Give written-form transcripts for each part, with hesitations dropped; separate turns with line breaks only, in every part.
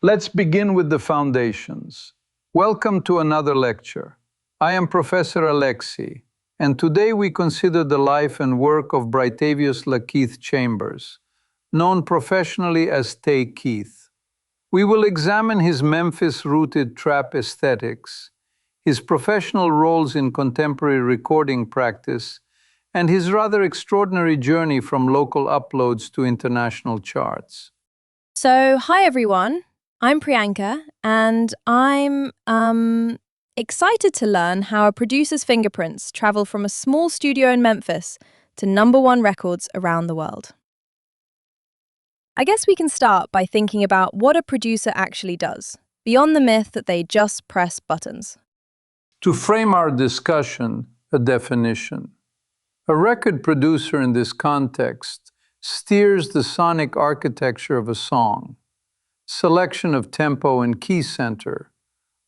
Let's begin with the foundations. Welcome to another lecture. I am Professor Alexei, and today we consider the life and work of Brightevius Keith Chambers, known professionally as Tay Keith. We will examine his Memphis-rooted trap aesthetics, his professional roles in contemporary recording practice, and his rather extraordinary journey from local uploads to international charts.
So, hi everyone. I'm Priyanka, and I'm excited to learn how a producer's fingerprints travel from a small studio in Memphis to #1 records around the world. I guess we can start by thinking about what a producer actually does, beyond the myth that they just press buttons.
To frame our discussion, a definition. A record producer in this context steers the sonic architecture of a song, selection of tempo and key center,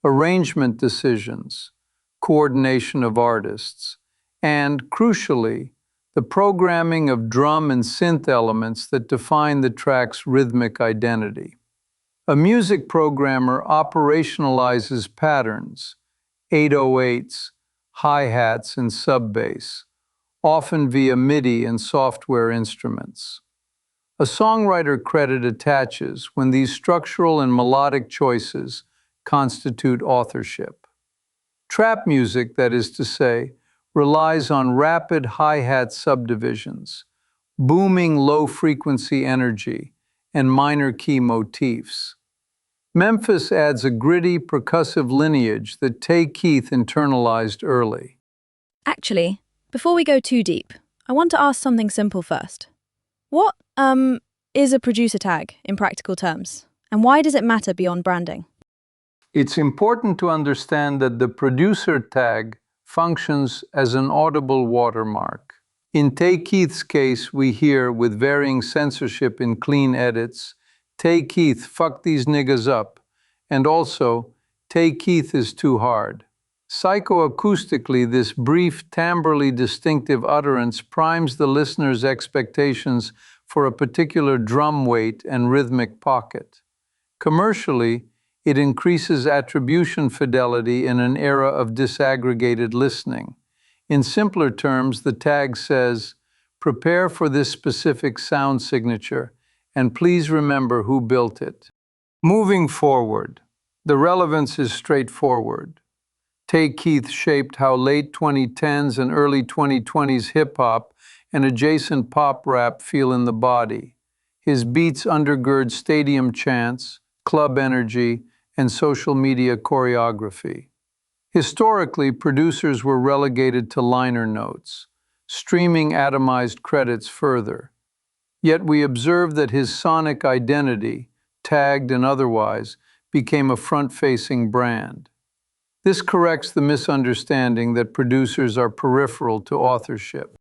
arrangement decisions, coordination of artists, and, crucially, the programming of drum and synth elements that define the track's rhythmic identity. A music programmer operationalizes patterns, 808s, hi-hats, and sub-bass, often via MIDI and software instruments. A songwriter credit attaches when these structural and melodic choices constitute authorship. Trap music, that is to say, relies on rapid hi-hat subdivisions, booming low-frequency energy, and minor key motifs. Memphis adds a gritty, percussive lineage that Tay Keith internalized early.
Actually, before we go too deep, I want to ask something simple first. What, is a producer tag in practical terms? And why does it matter beyond branding?
It's important to understand that the producer tag functions as an audible watermark. In Tay Keith's case, we hear, with varying censorship in clean edits, Tay Keith, fuck these niggas up, and also, Tay Keith is too hard. Psychoacoustically, this brief, timbrally distinctive utterance primes the listener's expectations for a particular drum weight and rhythmic pocket. Commercially, it increases attribution fidelity in an era of disaggregated listening. In simpler terms, the tag says, prepare for this specific sound signature, and please remember who built it. Moving forward, the relevance is straightforward. Tay Keith shaped how late 2010s and early 2020s hip-hop and adjacent pop rap feel in the body. His beats undergird stadium chants, club energy, and social media choreography. Historically, producers were relegated to liner notes, streaming atomized credits further. Yet we observe that his sonic identity, tagged and otherwise, became a front-facing brand. This corrects the misunderstanding that producers are peripheral to authorship.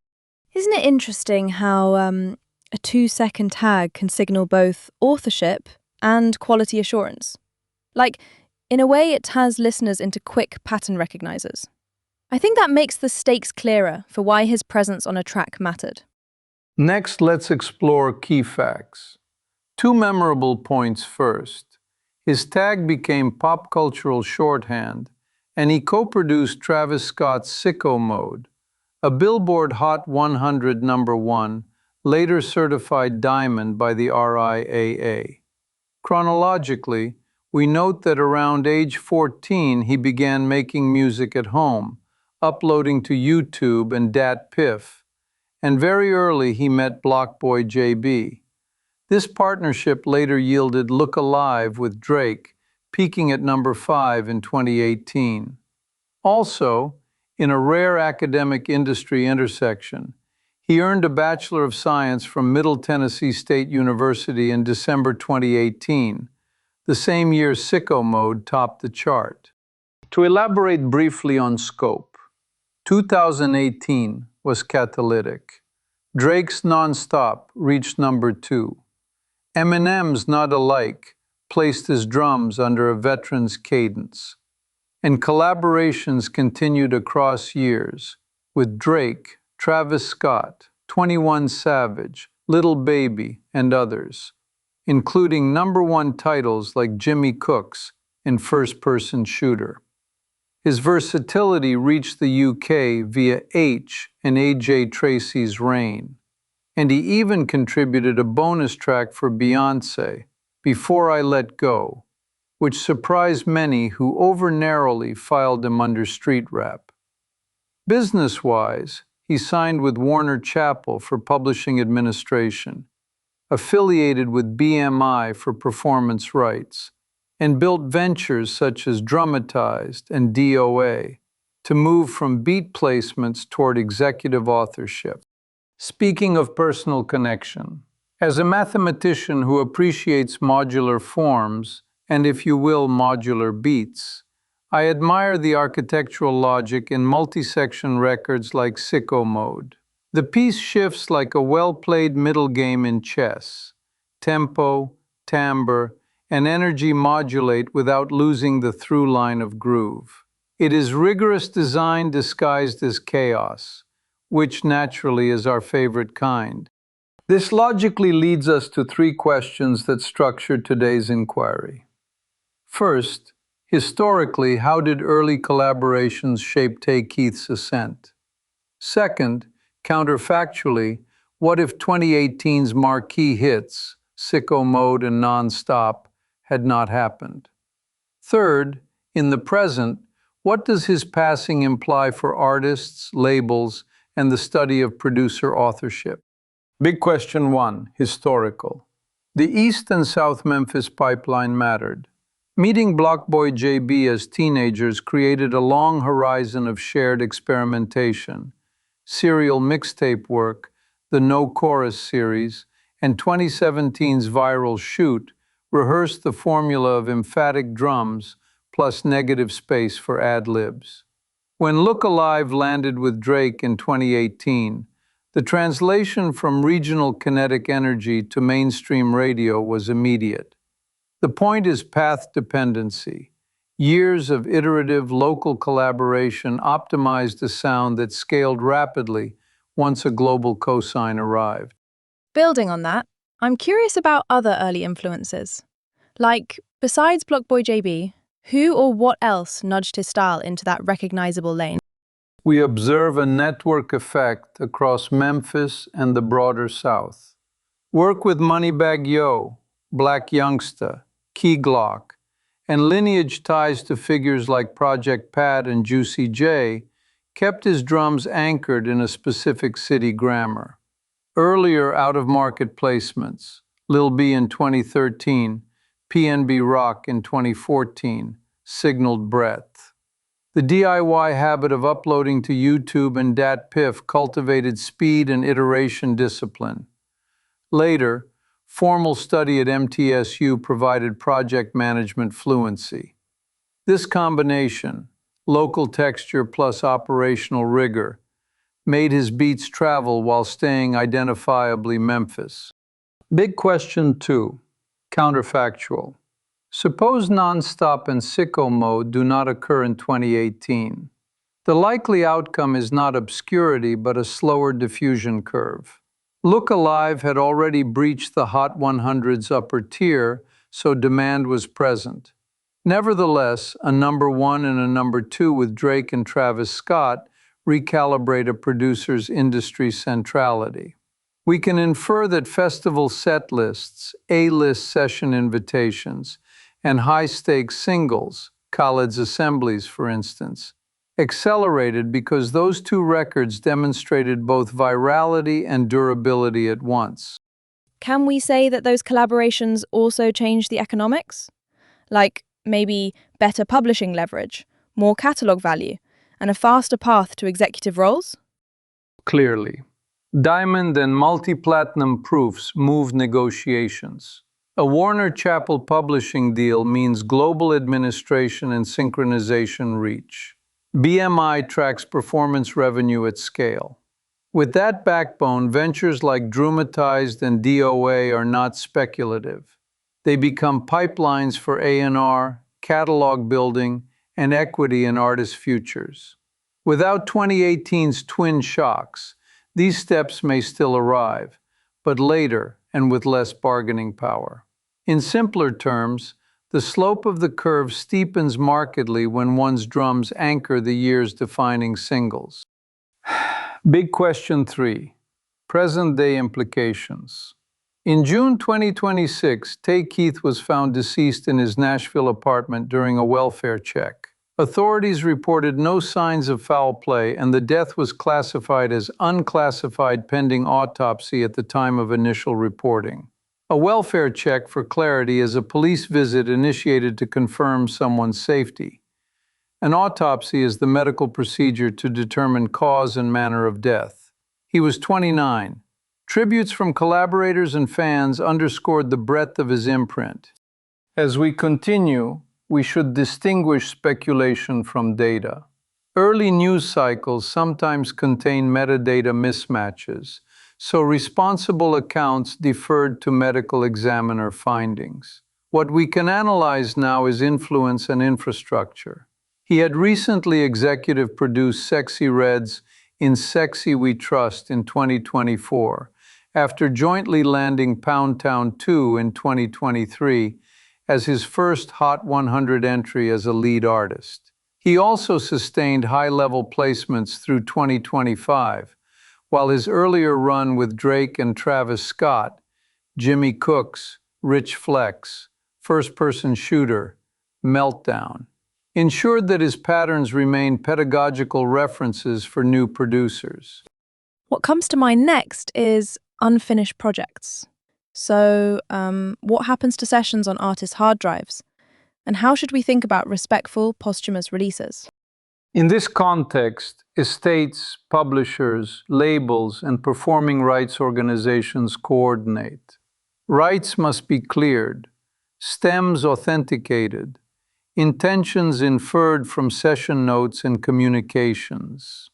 Isn't it interesting how a 2-second tag can signal both authorship and quality assurance? Like, in a way, it turns listeners into quick pattern recognizers. I think that makes the stakes clearer for why his presence on a track mattered.
Next, let's explore key facts. 2 memorable points first. His tag became pop cultural shorthand, and he co-produced Travis Scott's Sicko Mode, a Billboard Hot 100 #1, later certified diamond by the RIAA. Chronologically, we note that around age 14 he began making music at home, uploading to YouTube and Dat Piff, and very early he met Blockboy JB. This partnership later yielded Look Alive with Drake, peaking at #5 in 2018. Also, in a rare academic industry intersection, he earned a Bachelor of Science from Middle Tennessee State University in December 2018, the same year Sicko Mode topped the chart. To elaborate briefly on scope, 2018 was catalytic. Drake's Nonstop reached #2. Eminem's Not Alike placed his drums under a veteran's cadence. And collaborations continued across years, with Drake, Travis Scott, 21 Savage, Lil Baby, and others. including #1 titles like Jimmy Cook's in first-person shooter. His versatility reached the UK via H and A.J. Tracy's Rain, and he even contributed a bonus track for Beyoncé, Before I Let Go, which surprised many who over-narrowly filed him under street rap. Business-wise, he signed with Warner Chappell for publishing administration, affiliated with BMI for performance rights, and built ventures such as Dramatized and DOA to move from beat placements toward executive authorship. Speaking of personal connection, as a mathematician who appreciates modular forms, and if you will, modular beats, I admire the architectural logic in multi-section records like Sicko Mode. The piece shifts like a well-played middle game in chess. Tempo, timbre, and energy modulate without losing the through line of groove. It is rigorous design disguised as chaos, which naturally is our favorite kind. This logically leads us to 3 questions that structure today's inquiry. First, historically, how did early collaborations shape Tay Keith's ascent? Second, counterfactually, what if 2018's marquee hits, Sicko Mode and Non-Stop, had not happened? Third, in the present, what does his passing imply for artists, labels, and the study of producer authorship? Big question 1, historical. The East and South Memphis pipeline mattered. Meeting Blockboy JB as teenagers created a long horizon of shared experimentation. Serial mixtape work, the No Chorus series, and 2017's viral Shoot rehearsed the formula of emphatic drums plus negative space for ad-libs. When Look Alive landed with Drake in 2018, the translation from regional kinetic energy to mainstream radio was immediate. The point is path dependency. Years of iterative local collaboration optimized a sound that scaled rapidly once a global cosign arrived.
Building on that, I'm curious about other early influences. Like, besides Blockboy JB, who or what else nudged his style into that recognizable lane?
We observe a network effect across Memphis and the broader South. Work with Moneybagg Yo, Black Youngsta, Key Glock, and lineage ties to figures like Project Pat and Juicy J kept his drums anchored in a specific city grammar. Earlier out-of-market placements, Lil B in 2013, PNB Rock in 2014, signaled breadth. The DIY habit of uploading to YouTube and DatPiff cultivated speed and iteration discipline. Later, formal study at MTSU provided project management fluency. This combination, local texture plus operational rigor, made his beats travel while staying identifiably Memphis. Big question 2, counterfactual. Suppose Non-Stop and Sicko Mode do not occur in 2018. The likely outcome is not obscurity but a slower diffusion curve. Look Alive had already breached the Hot 100's upper tier, so demand was present. Nevertheless, a #1 and a #2 with Drake and Travis Scott recalibrate a producer's industry centrality. We can infer that festival set lists, A-list session invitations, and high-stakes singles, Khaled's Assemblies for instance, accelerated because those 2 records demonstrated both virality and durability at once.
Can we say that those collaborations also changed the economics? Like, maybe better publishing leverage, more catalog value, and a faster path to executive roles?
Clearly. Diamond and multi-platinum proofs move negotiations. A Warner Chappell publishing deal means global administration and synchronization reach. BMI tracks performance revenue at scale. With that backbone, ventures like Dramatized and DOA are not speculative. They become pipelines for A&R, catalog building, and equity in artist futures. Without 2018's twin shocks, these steps may still arrive, but later and with less bargaining power. In simpler terms, the slope of the curve steepens markedly when one's drums anchor the year's defining singles. Big question 3. Present-day implications. In June 2026, Tay Keith was found deceased in his Nashville apartment during a welfare check. Authorities reported no signs of foul play, and the death was classified as unclassified pending autopsy at the time of initial reporting. A welfare check, for clarity, is a police visit initiated to confirm someone's safety. An autopsy is the medical procedure to determine cause and manner of death. He was 29. Tributes from collaborators and fans underscored the breadth of his imprint. As we continue, we should distinguish speculation from data. Early news cycles sometimes contain metadata mismatches, so responsible accounts deferred to medical examiner findings. What we can analyze now is influence and infrastructure. He had recently executive produced Sexy Red's In Sexy We Trust in 2024, after jointly landing Pound Town 2 in 2023 as his first Hot 100 entry as a lead artist. He also sustained high-level placements through 2025, while his earlier run with Drake and Travis Scott, Jimmy Cooks, Rich Flex, First Person Shooter, Meltdown, ensured that his patterns remain pedagogical references for new producers.
What comes to mind next is unfinished projects. So, what happens to sessions on artists' hard drives? And how should we think about respectful, posthumous releases?
In this context, estates, publishers, labels, and performing rights organizations coordinate. Rights must be cleared, stems authenticated, intentions inferred from session notes and communications.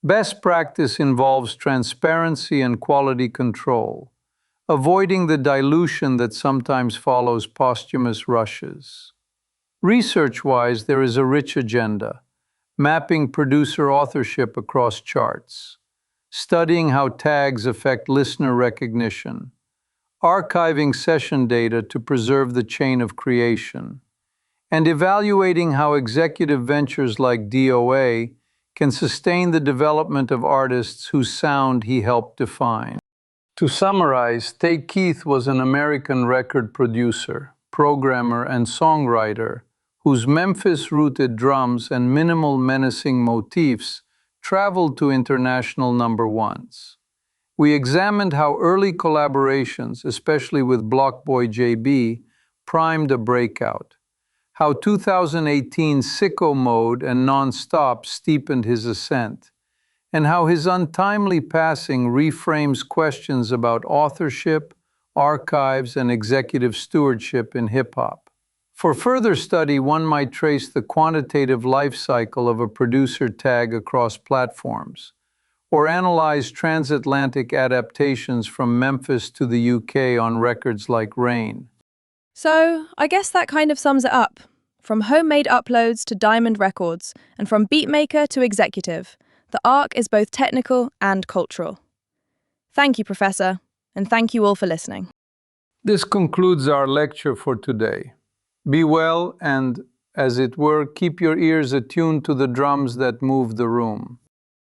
Best practice involves transparency and quality control, avoiding the dilution that sometimes follows posthumous rushes. Research-wise, there is a rich agenda, mapping producer authorship across charts, studying how tags affect listener recognition, archiving session data to preserve the chain of creation, and evaluating how executive ventures like DOA can sustain the development of artists whose sound he helped define. To summarize, Tay Keith was an American record producer, programmer, and songwriter whose Memphis-rooted drums and minimal menacing motifs traveled to international number ones. We examined how early collaborations, especially with Blockboy JB, primed a breakout, how 2018 Sicko Mode and Non-Stop steepened his ascent, and how his untimely passing reframes questions about authorship, archives, and executive stewardship in hip-hop. For further study, one might trace the quantitative life cycle of a producer tag across platforms, or analyze transatlantic adaptations from Memphis to the UK on records like Rain.
So, I guess that kind of sums it up. From homemade uploads to Diamond Records, and from beatmaker to executive, the arc is both technical and cultural. Thank you, Professor, and thank you all for listening.
This concludes our lecture for today. Be well and, as it were, keep your ears attuned to the drums that move the room.